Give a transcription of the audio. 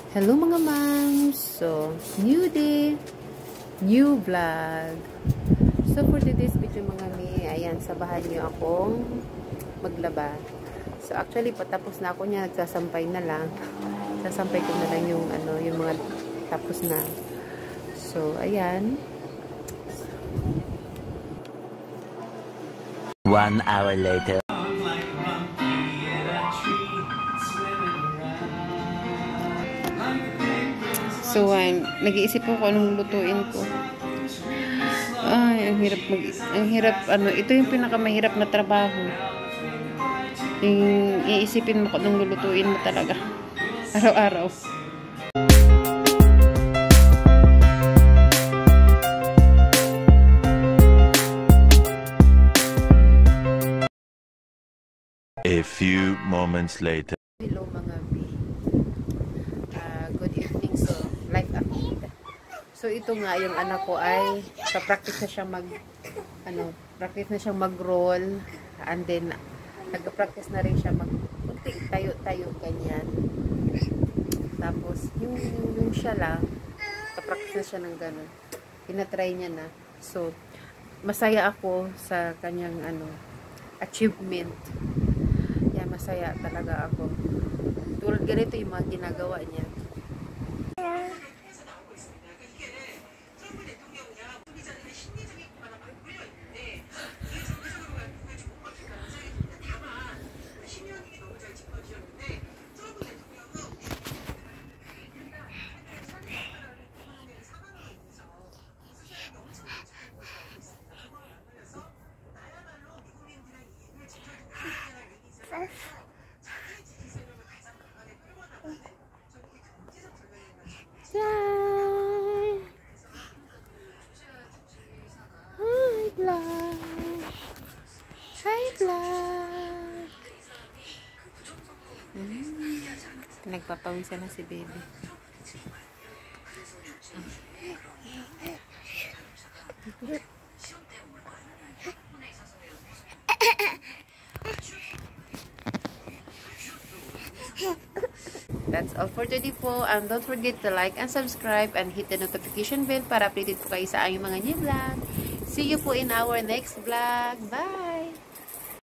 Hello mga moms! So, new day, new vlog. So, for today's video mga mi, ayan, sabahan niyo akong maglaba. So, actually, patapos na ako niya, nagsasampay na lang. Sasampay ko na lang yung, yung mga tapos na. So, ayan. 1 hour later. So, nag-iisip ko kung anong lutuin ko. Ay, ang hirap, ito yung pinakamahirap na trabaho. Yung iisipin mo kung anong lulutuin mo talaga. Araw-araw. A few moments later. Hello mga B. Good evening. So, life update. So, ito nga yung anak ko ay practice na siyang practice na siyang mag-roll, and then nag-practice na rin siya tayo-tayo ganyan. Tapos yung siya lang, practice na siya ng ganun. Tinatry niya na. So, masaya ako sa kanyang achievement. Yan, masaya talaga ako. Tulad ganito yung mga ginagawa niya. Nagpapawisan na si baby. That's all for today po. And don't forget to like and subscribe and hit the notification bell para updated po kayo sa aming mga new vlog. See you po in our next vlog. Bye!